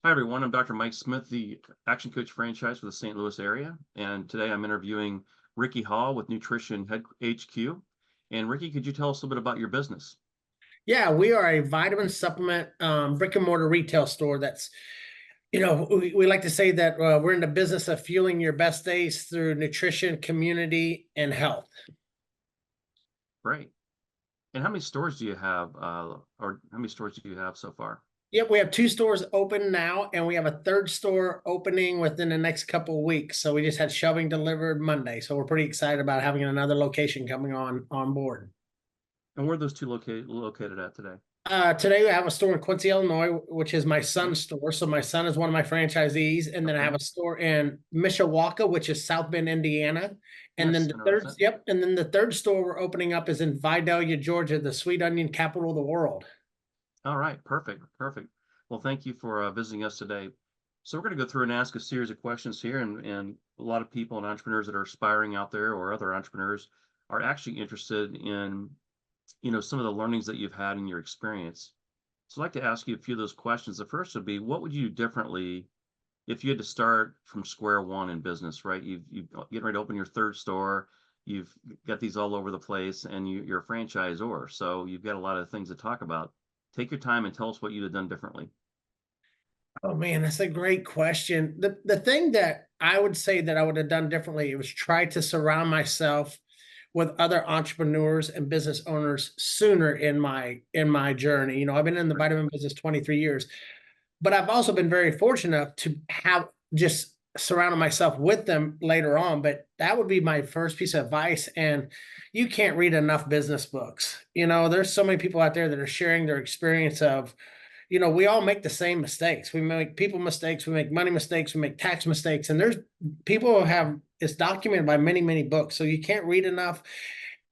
Hi, everyone. I'm Dr. Mike Smith, the Action Coach franchise for the St. Louis area. And today I'm interviewing Ricky Hall with Nutrition Head HQ. And Ricky, could you tell us a little bit about your business? Yeah, we are a vitamin supplement brick and mortar retail store that's, we like to say that we're in the business of fueling your best days through nutrition, community, and health. Great. And how many stores do you have, or how many stores do you have so far? Yep, we have two stores open now, and we have a third store opening within the next couple of weeks. So we just had shelving delivered Monday. So we're pretty excited about having another location coming on board. And where are those two located at today? Today we have a store in Quincy, Illinois, which is my Okay. son's store. So my son is one of my franchisees, and then I have Okay. a store in Mishawaka, which is South Bend, Indiana. And then Yes, the third, interesting. yep, and then the third store we're opening up is in Vidalia, Georgia, the sweet onion capital of the world. All right. Perfect. Perfect. Well, thank you for visiting us today. So we're going to go through and ask a series of questions here, and a lot of people and entrepreneurs that are aspiring out there or other entrepreneurs are actually interested in, some of the learnings that you've had in your experience. So I'd like to ask you a few of those questions. The first would be, what would you do differently if you had to start from square one in business, right? You've getting ready to open your third store. You've got these all over the place, and you're a franchisor, so you've got a lot of things to talk about. Take your time and tell us what you'd have done differently. Oh man, that's a great question. The thing that I would say that I would have done differently was try to surround myself with other entrepreneurs and business owners sooner in my journey. I've been in the Right. vitamin business 23 years, but I've also been very fortunate to have just surrounded myself with them later on. But that would be my first piece of advice. And you can't read enough business books. There's so many people out there that are sharing their experience of, we all make the same mistakes. We make people mistakes, we make money mistakes, we make tax mistakes, and there's people who have it's documented by many, many books. So you can't read enough.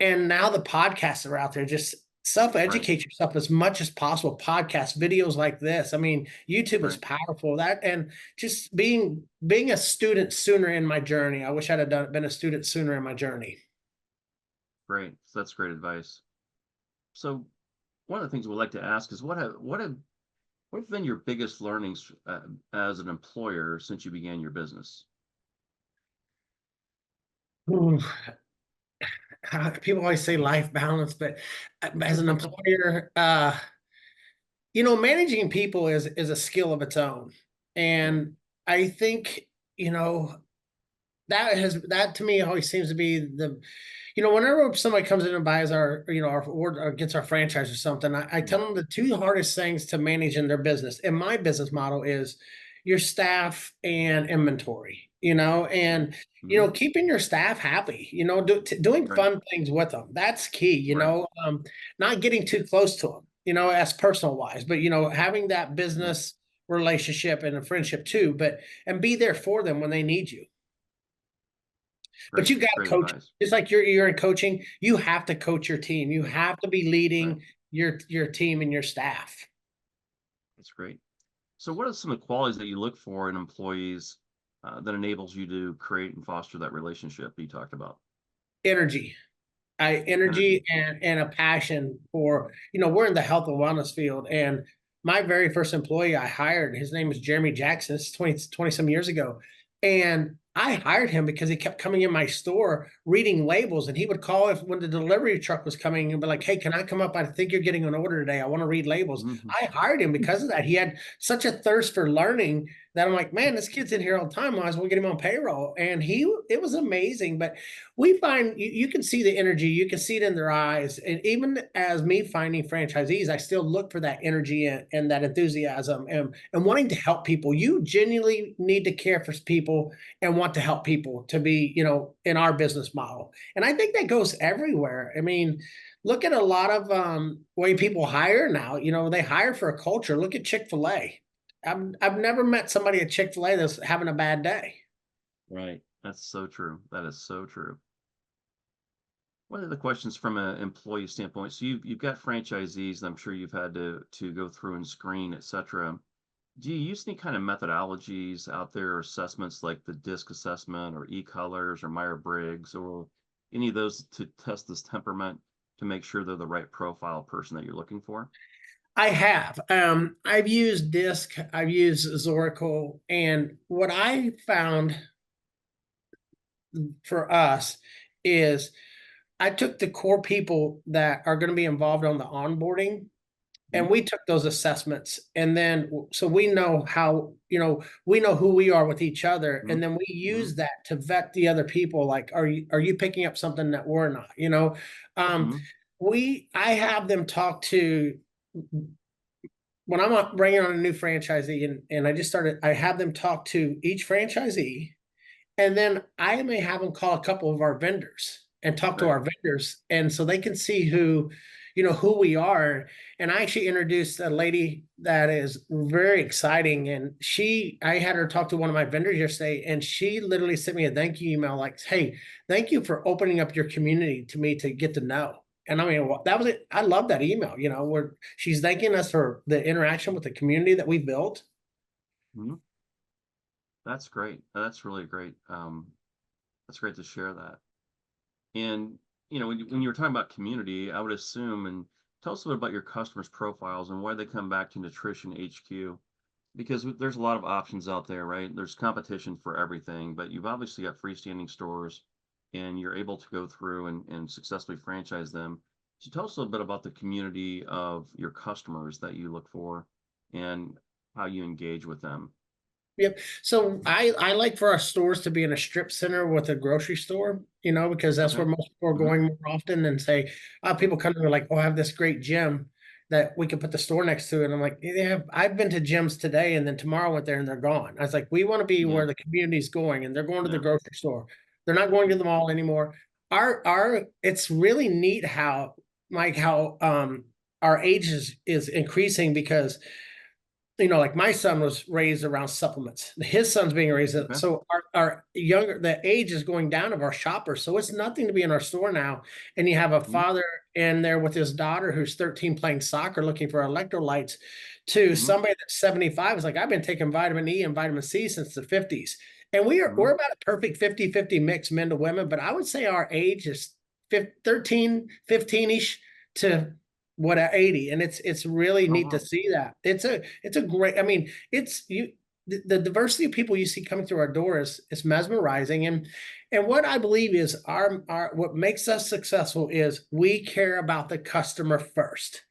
And now the podcasts are out there. Just Right. self-educate yourself as much as possible. Podcasts, videos like this. I mean, YouTube is Right. powerful. That and just being a student sooner in my journey. I wish I'd have been a student sooner in my journey. Great. So that's great advice. So one of the things we'd like to ask is what have been your biggest learnings as an employer since you began your business? Ooh, people always say life balance, but as an employer, managing people is a skill of its own. Yeah. And I think, you know, that to me always seems to be whenever somebody comes in and buys our or gets our franchise or something, I Yeah. tell them the two hardest things to manage in their business. And my business model is your staff and inventory, Yeah. and Hmm. keeping your staff happy, doing Right. fun things with them. That's key, Right. not getting too close to them, as personal wise, but having that Yeah. business relationship and a friendship too, but and be there for them when they need you. But Great. you got to Great coach, advice. just like you're in coaching. You have to coach your team. You have to be Right. leading your team and your staff. That's great. So what are some of the qualities that you look for in employees that enables you to create and foster that relationship you talked about? Energy, energy Energy. and a passion for we're in the health and wellness field, and my very first employee I hired, his name was Jeremy Jackson. This is 20 some years ago, and I hired him because he kept coming in my store reading labels, and he would call if when the delivery truck was coming and be like, "Hey, can I come up? I think you're getting an order today. I want to read labels." Hmm. I hired him because of that. He had such a thirst for learning that I'm like, man, this kid's in here all the time. Might as well get him on payroll. And it was amazing. But we find you can see the energy, you can see it in their eyes. And even as me finding franchisees, I still look for that energy and that enthusiasm and wanting to help people. You genuinely need to care for people and want to help people to be, in our business model. And I think that goes everywhere. I mean, look at a lot of way people hire now. They hire for a culture. Look at Chick-fil-A. I've never met somebody at Chick-fil-A that's having a bad day. Right. That's so true. That is so true. One of the questions from an employee standpoint, so you've got franchisees that I'm sure you've had to go through and screen, et cetera. Do you use any kind of methodologies out there or assessments like the DISC assessment or e-colors or Meyer-Briggs or any of those to test this temperament to make sure they're the right profile person that you're looking for? I have. I've used Disc, I've used Zoracle, and what I found for us is I took the core people that are going to be involved on the onboarding, and Mhm, we took those assessments, and then so we know how, we know who we are with each other, mhm, and then we mhm, use that to vet the other people, like, are you picking up something that we're not, um mhm, I have them talk to, when I'm bringing on a new franchisee, and I have them talk to each franchisee, and then I may have them call a couple of our vendors and talk to right, our vendors. And so they can see who we are. And I actually introduced a lady that is very exciting. And I had her talk to one of my vendors yesterday, and she literally sent me a thank you email like, hey, thank you for opening up your community to me to get to know. And I mean, that was it. I love that email, where she's thanking us for the interaction with the community that we built. mhm. That's great. That's really great. That's great to share that. And, when you were talking about community, I would assume, and tell us a bit about your customers' profiles and why they come back to Nutrition HQ. Because there's a lot of options out there, right? There's competition for everything, but you've obviously got freestanding stores and you're able to go through and successfully franchise them. So tell us a little bit about the community of your customers that you look for and how you engage with them. Yep. So I like for our stores to be in a strip center with a grocery store, because that's Okay. where most people are Hmm. going more often, and say, people come to me like, oh, I have this great gym that we could put the store next to. And I'm like, yeah, I've been to gyms today, and then tomorrow I went there and they're gone. I was like, we want to be Yeah. where the community's going, and they're going to the Yeah. grocery store. They're not going to Mm. the mall anymore. It's really neat how, Mike, how our age is increasing, because like my son was raised around supplements. His son's being raised. Okay. So the age is going down of our shoppers. So it's nothing to be in our store now. And you have a Hmm. father in there with his daughter who's 13 playing soccer looking for electrolytes, to Hmm. somebody that's 75 is like, I've been taking vitamin E and vitamin C since the 50s. And we're Hmm. about a perfect 50-50 mix, men to women. But I would say our age is 13, 15-ish to what, 80. And it's really Oh, neat to wow. see that. It's a great, I mean, the diversity of people you see coming through our door is mesmerizing. And what I believe is our what makes us successful is we care about the customer first.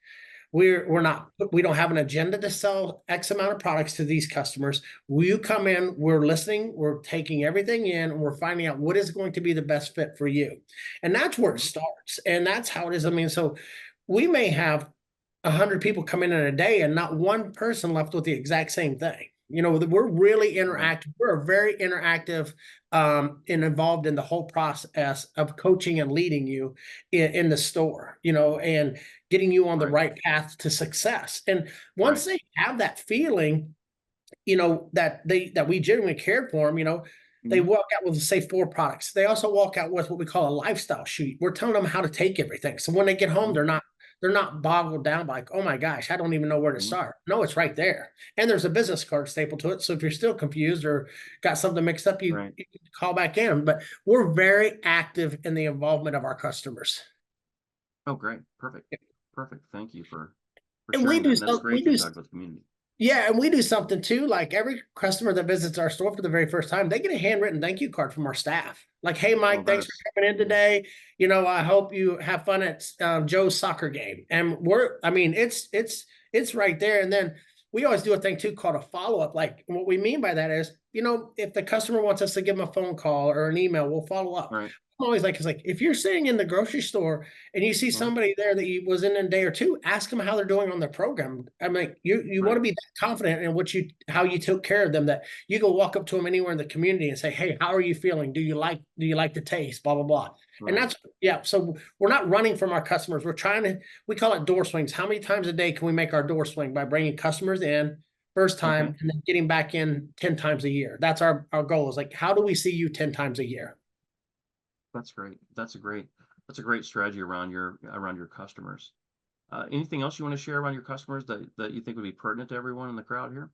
We don't have an agenda to sell X amount of products to these customers. You come in, we're listening, we're taking everything in, and we're finding out what is going to be the best fit for you. And that's where it Hmm. starts. And that's how it is. I mean, so we may have 100 people come in a day and not one person left with the exact same thing. We're really Right. interactive. We're very interactive, and involved in the whole process of coaching and leading you in the store, and getting you on the Right. right path to success. And once Right. they have that feeling, that we genuinely cared for them, they Hmm. walk out with, say, 4 products. They also walk out with what we call a lifestyle sheet. We're telling them how to take everything. So when they get home, Hmm. they're not boggled down by like, oh my gosh, I don't even know where to Hmm. start. No, it's right there. And there's a business card stapled to it. So if you're still confused or got something mixed up, Right. you can call back in. But we're very active in the involvement of our customers. Oh, great. Perfect. Perfect. Thank you for And we sharing that. do And that's some, we great that do you talked about the community. Yeah, and we do something too. Like every customer that visits our store for the very first time, they get a handwritten thank you card from our staff. Like, hey, Oh, Mike, that thanks for is, coming in yeah. today. I hope you have fun at Joe's soccer game. And I mean, it's right there. And then we always do a thing too called a follow up. Like, what we mean by that is, if the customer wants us to give them a phone call or an email, we'll follow up. Right. I'm always like, it's like, if you're sitting in the grocery store and you see Uh-huh. somebody there that you was in a day or two, ask them how they're doing on their program. I mean, you want to Right. be that confident in how you took care of them, that you can walk up to them anywhere in the community and say, hey, how are you feeling? Do you like the taste? Blah, blah, blah. And Right. that's, yeah. So we're not running from our customers. We call it door swings. How many times a day can we make our door swing by bringing customers in first Okay. time and then getting back in 10 times a year? That's our goal, is like, how do we see you 10 times a year? That's great. That's a great strategy around your customers. Anything else you want to share around your customers that you think would be pertinent to everyone in the crowd here?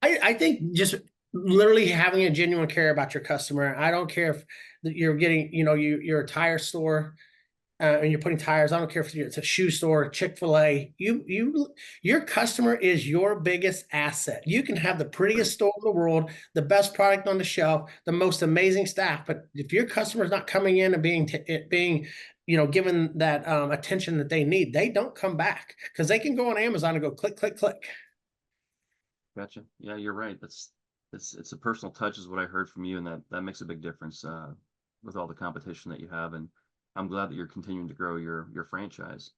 I think just literally having a genuine care about your customer. I don't care if you're getting, you're a tire store. and you're putting tires, I don't care if it's a shoe store, Chick-fil-A, your customer is your biggest asset. You can have the Right. prettiest store in the world, the best product on the shelf, the most amazing staff, but if your customer's not coming in and being given that attention that they need, they don't come back, because they can go on Amazon and go click, click, click. Gotcha. Yeah, you're right. It's a personal touch is what I heard from you, and that makes a big difference with all the competition that you have. And I'm glad that you're continuing to grow your franchise.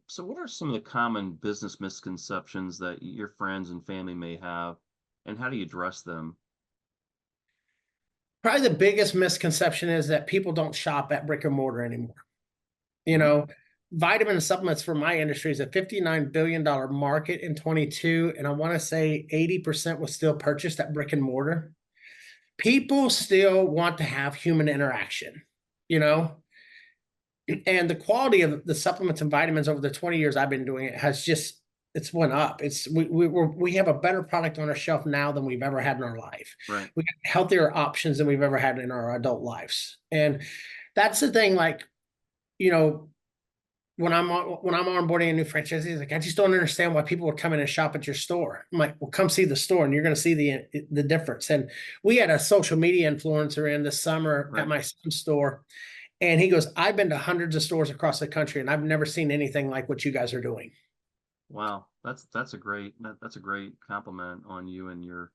So, what are some of the common business misconceptions that your friends and family may have, and how do you address them? Probably the biggest misconception is that people don't shop at brick and mortar anymore. You Hmm. know, vitamin and supplements for my industry is a $59 billion market in 22. And I want to say 80% was still purchased at brick and mortar. People still want to have human interaction, you know, and the quality of the supplements and vitamins over the 20 years I've been doing it has just, it's went up. We have a better product on our shelf now than we've ever had in our life. Right. We got healthier options than we've ever had in our adult lives. And that's the thing, like, you know, when I'm onboarding a new franchisee, like, I just don't understand why people would come in and shop at your store. I'm like, well, come see the store and you're going to see the difference. And we had a social media influencer in this summer at Right. my son's store, and he goes, I've been to hundreds of stores across the country and I've never seen anything like what you guys are doing. Wow. That's a great compliment on you and your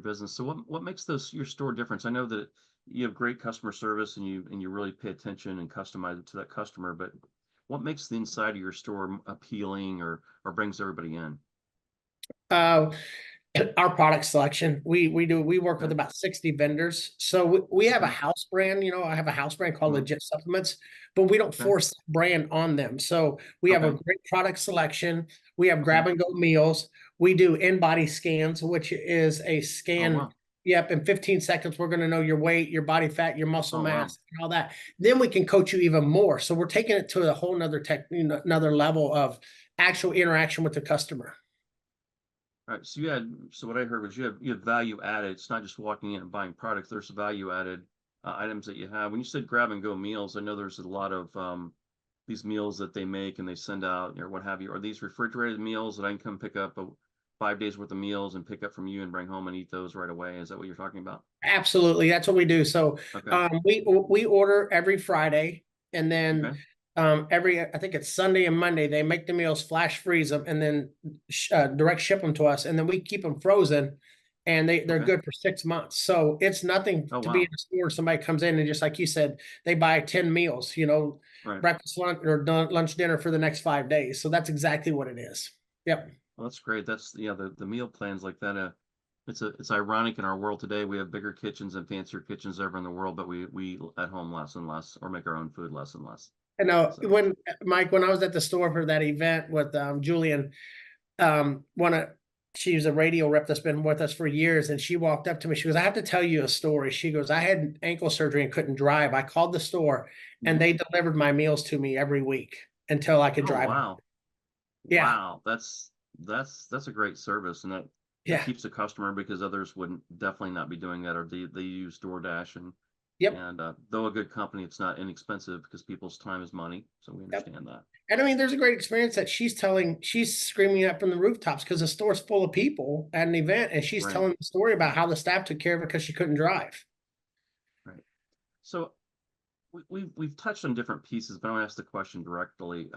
business. So, what makes your store difference? I know that you have great customer service, and you really pay attention and customize it to that customer. But what makes the inside of your store appealing, or brings everybody in? Uh, our product selection, we work with Okay. about 60 vendors. So we have a Okay. house brand, I have a house brand called Hmm. Legit Supplements, but we don't Okay. force that brand on them. So we have a Okay. great product selection. We have Okay. grab and go meals. We do in-body scans, which is a Oh, scan. wow. Yep, in 15 seconds, we're going to know your weight, your body fat, your muscle Oh, wow. mass, and all that. Then we can coach you even more. So we're taking it to a whole nother another level of actual interaction with the customer. All right. So what I heard was you have value added. It's not just walking in and buying products. There's value added items that you have. When you said grab and go meals, I know there's a lot of these meals that they make and they send out or what have you. Are these refrigerated meals that I can come pick up 5 days worth of meals and pick up from you and bring home and eat those right away? Is that what you're talking about? Absolutely, that's what we do. So Okay. we order every Friday, and then Okay. every, I think it's Sunday and Monday, they make the meals, flash freeze them, and then direct ship them to us, and then we keep them frozen, and they're Okay. good for 6 months. So it's nothing Oh, to be in wow. a store. Somebody comes in and just like you said, they buy 10 meals, Right. breakfast, lunch, or lunch, dinner for the next 5 days. So that's exactly what it is. Yep. Well, that's great. That's yeah, the meal plans like that. It's ironic in our world today. We have bigger kitchens and fancier kitchens ever in the world, but we at home less and less, or make our own food less and less. I know So, when Mike, when I was at the store for that event with Julian, one of she was a radio rep that's been with us for years, and she walked up to me. She goes, I have to tell you a story. She goes, I had ankle surgery and couldn't drive. I called the store and mhm. they delivered my meals to me every week until I could Oh, drive. wow. Yeah. Wow. That's a great service, and that Yeah. keeps the customer, because others wouldn't definitely not be doing that, or they use DoorDash, Yep. and though a good company, it's not inexpensive because people's time is money. So we Yep. understand that. And I mean, there's a great experience that she's screaming up from the rooftops because the store's full of people at an event, and she's Right. telling the story about how the staff took care of her because she couldn't drive. Right. So we've touched on different pieces, but I want to ask the question directly.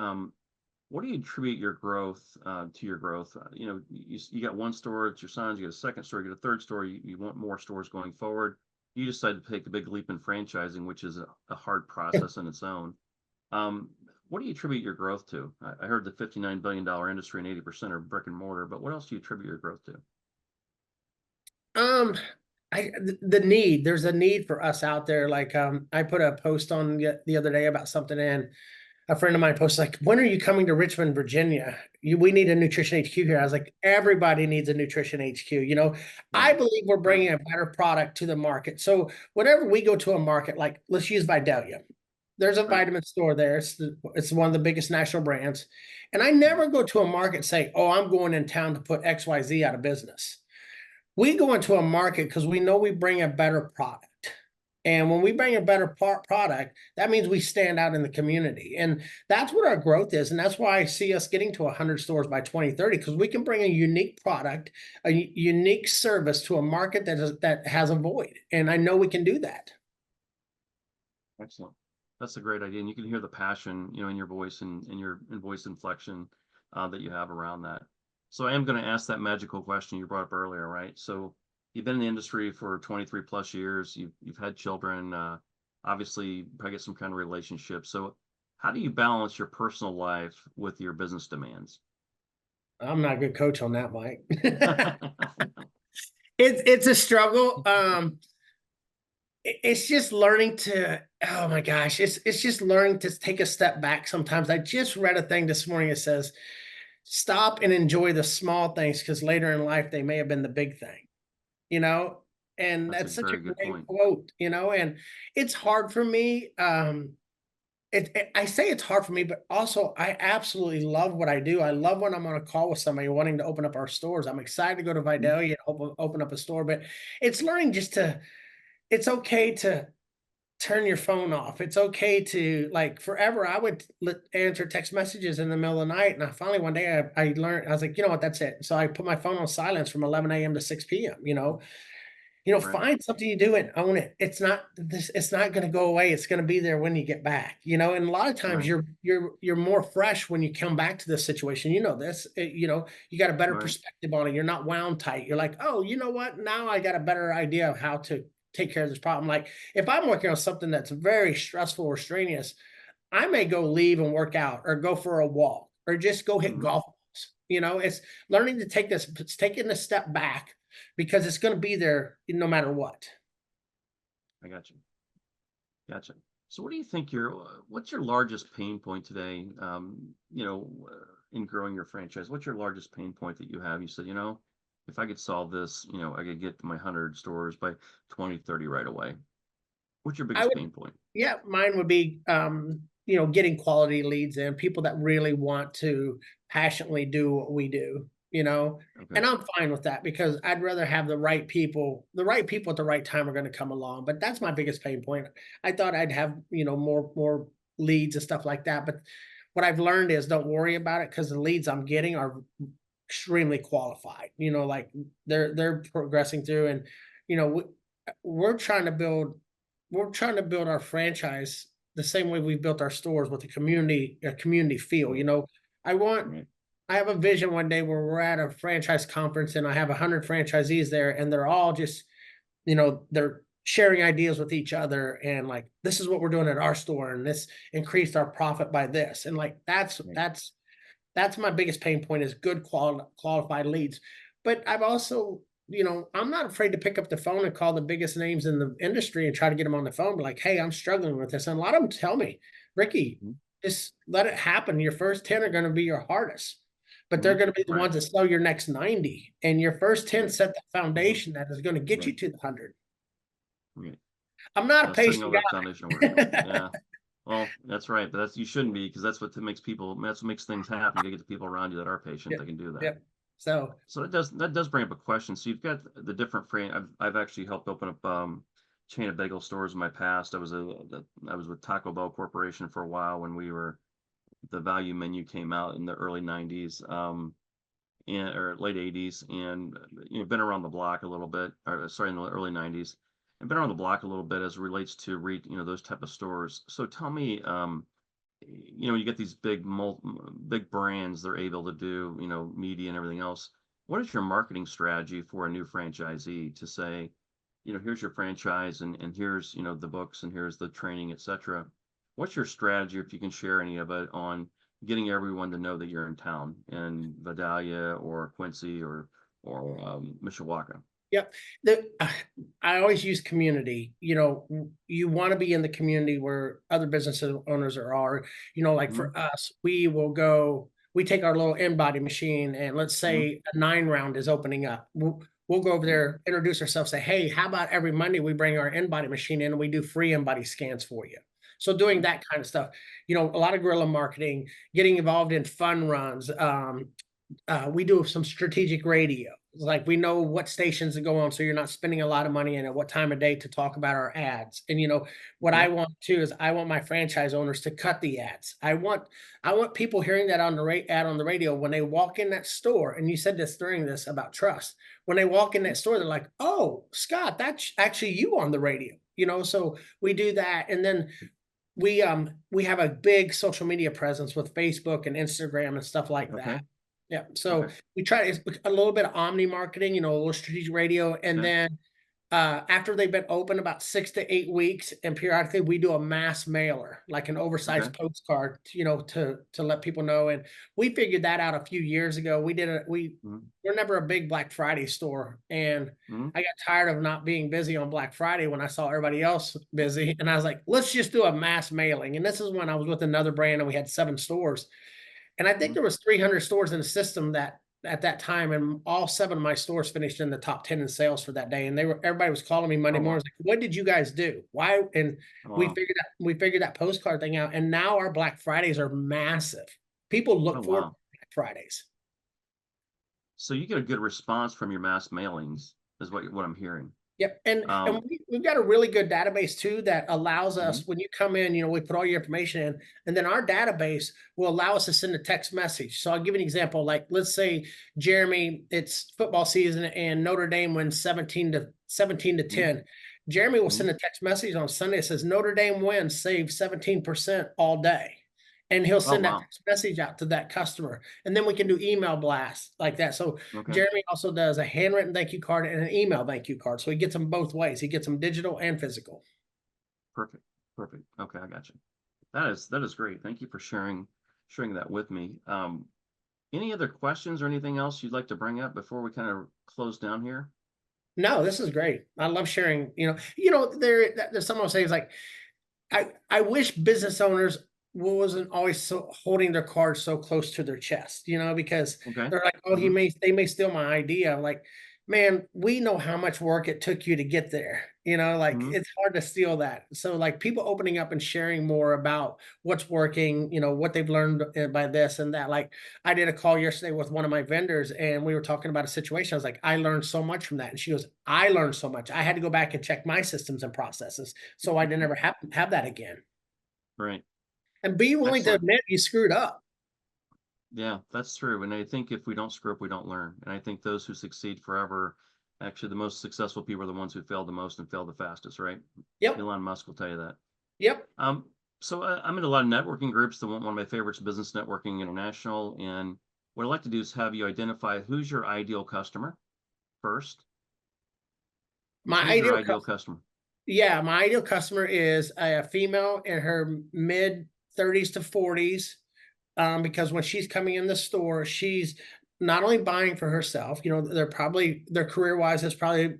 What do you attribute your growth to your growth? You got one store, it's your son's, you get a second store, you get a third store, you want more stores going forward. You decided to take a big leap in franchising, which is a hard process in its own. Um, what do you attribute your growth to? I heard the $59 billion industry and 80% are brick and mortar, but what else do you attribute your growth to? Um, the need, there's a need for us out there. Like, I put a post on the other day about something, and a friend of mine posted like, when are you coming to Richmond, Virginia? We need a nutrition HQ here. I was like, everybody needs a nutrition HQ. I Right, believe we're right, bringing a better product to the market. So whenever we go to a market, like let's use Vidalia, there's a right, vitamin store there. It's one of the biggest national brands. And I never go to a market and say, oh, I'm going in town to put XYZ out of business. We go into a market because we know we bring a better product. And when we bring a better product, that means we stand out in the community. And that's what our growth is. And that's why I see us getting to 100 stores by 2030, because we can bring a unique product, a unique service to a market that has a void. And I know we can do that. Excellent. That's a great idea. And you can hear the passion, in your voice and in your voice inflection that you have around that. So I am going to ask that magical question you brought up earlier, right? So you've been in the industry for 23 plus years. You've had children, obviously probably get some kind of relationship. So how do you balance your personal life with your business demands? I'm not a good coach on that, Mike. It's a struggle. It's just learning to, oh my gosh, it's just learning to take a step back sometimes. I just read a thing this morning that says, stop and enjoy the small things, because later in life they may have been the big thing, you know? And That's a that's such a very good great point. quote, and it's hard for me. I say it's hard for me, but also I absolutely love what I do. I love when I'm on a call with somebody wanting to open up our stores. I'm excited to go to Mhm. Vidalia and open up a store, but it's learning just to, it's okay to turn your phone off. It's okay to, like, forever I would answer text messages in the middle of the night. And I finally one day I learned, I was like, you know what, that's it. So I put my phone on silence from 11 a.m. to 6 p.m. Right, Find something you do and own it. It's not going to go away. It's going to be there when you get back, and a lot of times right, you're more fresh when you come back to this situation. You got a better right, perspective on it. You're not wound tight. You're like, oh, you know what? Now I got a better idea of how to take care of this problem. Like, if I'm working on something that's very stressful or strenuous, I may go leave and work out or go for a walk or just go hit mhm, golf balls. It's learning to it's taking a step back, because it's going to be there no matter what. I got you. Gotcha. So what do you think what's your largest pain point today, in growing your franchise? What's your largest pain point that you have? You said, if I could solve this, I could get to my 100 stores by 2030 right away. What's your I biggest would, pain point? yeah, mine would be, getting quality leads in, people that really want to passionately do what we do, Okay. and I'm fine with that, because I'd rather have the right people at the right time are going to come along. But that's my biggest pain point. I thought I'd have, more leads and stuff like that. But what I've learned is, don't worry about it, because the leads I'm getting are extremely qualified, like they're progressing through. And, you know, we, we're trying to build we're trying to build our franchise the same way we built our stores, with a community feel. Right. I want Right. I have a vision one day where we're at a franchise conference and I have 100 franchisees there, and they're all just, they're sharing ideas with each other, and like, this is what we're doing at our store, and this increased our profit by this. And like, Right. that's my biggest pain point, is good qualified leads. But I've also, I'm not afraid to pick up the phone and call the biggest names in the industry and try to get them on the phone. Be like, hey, I'm struggling with this. And a lot of them tell me, Ricky, Mhm. just let it happen. Your first 10 are going to be your hardest, but they're Mhm. going to be the Right. ones that sell your next 90. And your first 10 Right. set the foundation that is going to get you Right. to the 100. Right. I'm not a Setting patient all that foundation work. guy. Yeah. Well, that's right, but you shouldn't be, because that's what makes things happen. You gotta get the people around you that are patient Yep. that can do that. Yep. So So that does bring up a question. So you've got the different frame. I've actually helped open up chain of bagel stores in my past. I was with Taco Bell Corporation for a while when the value menu came out in the early 90s, or late 80s, and been around the block a little bit, or sorry, in the early 90s, and been around the block a little bit as it relates to those type of stores. So tell me, you get these big brands, they're able to do, media and everything else. What is your marketing strategy for a new franchisee to say, here's your franchise, and here's, the books, and here's the training, etc. What's your strategy, if you can share any of it, on getting everyone to know that you're in town in Vidalia or Quincy or Mishawaka? yep. I always use community. You want to be in the community where other business owners are. Like Hmm. for us, we take our little InBody machine, and let's Hmm. say a 9 round is opening up. We'll go over there, introduce ourselves, say, hey, how about every Monday we bring our InBody machine in and we do free InBody scans for you. So doing that kind of stuff, a lot of guerrilla marketing, getting involved in fun runs. We do some strategic radio. like we know what stations to go on, so you're not spending a lot of money, and at what time of day to talk about our ads. And what I Okay. want too is I want my franchise owners to cut the ads. I want people hearing that on the ad on the radio when they walk in that store. And you said this during this about trust. When they walk in that store, they're like, "Oh, Scott, that's actually you on the radio." So we do that, and then we have a big social media presence with Facebook and Instagram and stuff like Okay. that. Yeah, so Okay. we try it's a little bit of omni marketing, a little strategic radio, and Okay. then after they've been open about 6 to 8 weeks, and periodically we do a mass mailer, like an Okay. oversized postcard, to let people know. And we figured that out a few years ago. Mhm. We're never a big Black Friday store, and Mhm. I got tired of not being busy on Black Friday when I saw everybody else busy, and I was like, let's just do a mass mailing. And this is when I was with another brand, and we had 7 stores, and I think Mhm. there was 300 stores in the system that at that time, and all 7 of my stores finished in the top 10 in sales for that day. And everybody was calling me Monday Oh, wow. mornings like, "What did you guys do? Why?" And Oh, we wow. figured that postcard thing out, and now our Black Fridays are massive. People Oh, look forward to wow. Black Fridays. So you get a good response from your mass mailings, is what I'm hearing. Yep, and Um, we've got a really good database too that allows mhm. us when you come in, we put all your information in, and then our database will allow us to send a text message. So I'll give you an example. Like, let's say, Jeremy, it's football season and Notre Dame wins 17 to Mhm. 10. Jeremy will Mhm. send a text message on Sunday that says Notre Dame wins, save 17% all day. And he'll Oh, send that wow. text message out to that customer. And then we can do email blasts like that. So Okay. Jeremy also does a handwritten thank you card and an email thank you card. So he gets them both ways. He gets them digital and physical. Perfect. Perfect. Okay, I got you. That is great. Thank you for sharing that with me. Any other questions or anything else you'd like to bring up before we kind of close down here? No, this is great. I love sharing. There's someone says like, I wish business owners wasn't always so holding their cards so close to their chest, because Okay. they're like, oh, Hmm. they may steal my idea. I'm like, man, we know how much work it took you to get there. Like Hmm. it's hard to steal that. So like people opening up and sharing more about what's working, what they've learned by this and that. Like I did a call yesterday with one of my vendors and we were talking about a situation. I was like, I learned so much from that. And she goes, I learned so much. I had to go back and check my systems and processes so I didn't ever have that again. Right. And be willing to Excellent. admit you screwed up. Yeah, that's true. And I think if we don't screw up, we don't learn. And I think those who succeed forever, actually, the most successful people are the ones who fail the most and fail the fastest, right? Yep. Elon Musk will tell you that. Yep. Um, so I'm in a lot of networking groups. One of my favorites, Business Networking International. And what I'd like to do is have you identify who's your ideal customer first. My Who's your ideal ideal customer? Yeah, my ideal customer is a female in her mid 30s to 40s. Because when she's coming in the store, she's not only buying for herself, their career wise is probably,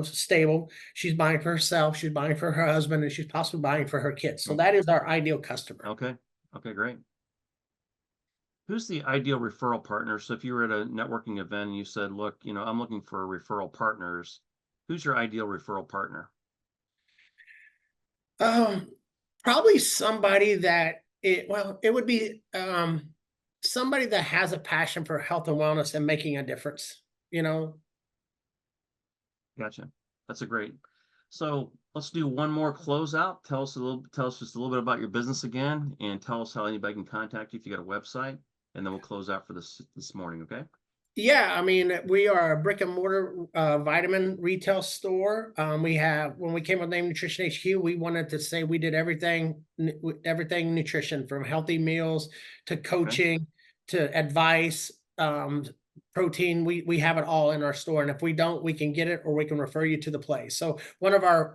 stable. She's buying for herself, she's buying for her husband, and she's possibly buying for her kids. So Mm. that is our ideal customer. Okay. Okay, great. Who's the ideal referral partner? So if you were at a networking event and you said, look, I'm looking for referral partners, who's your ideal referral partner? Um, Probably somebody it would be somebody that has a passion for health and wellness and making a difference, you know. Gotcha. That's a great. So let's do one more closeout. Tell us just a little bit about your business again, and tell us how anybody can contact you if you got a website, and then we'll close out for this morning. Okay. Yeah, I mean, we are a brick and mortar vitamin retail store. When we came with name Nutrition HQ, we wanted to say we did everything nutrition, from healthy meals to Okay. coaching to advice, protein. We have it all in our store, and if we don't, we can get it or we can refer you to the place. So one of our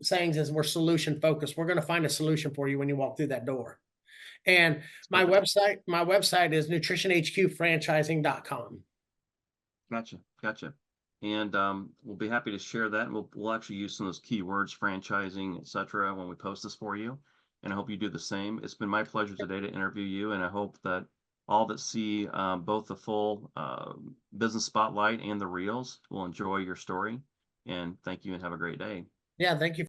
sayings is we're solution focused. We're going to find a solution for you when you walk through that door. And That's my perfect. website is nutritionhqfranchising.com. Gotcha. Gotcha. And we'll be happy to share that. And we'll actually use some of those keywords, franchising, etc., when we post this for you. And I hope you do the same. It's been my pleasure today to interview you, and I hope that all that see both the full business spotlight and the reels will enjoy your story. And thank you, and have a great day. Yeah, thank you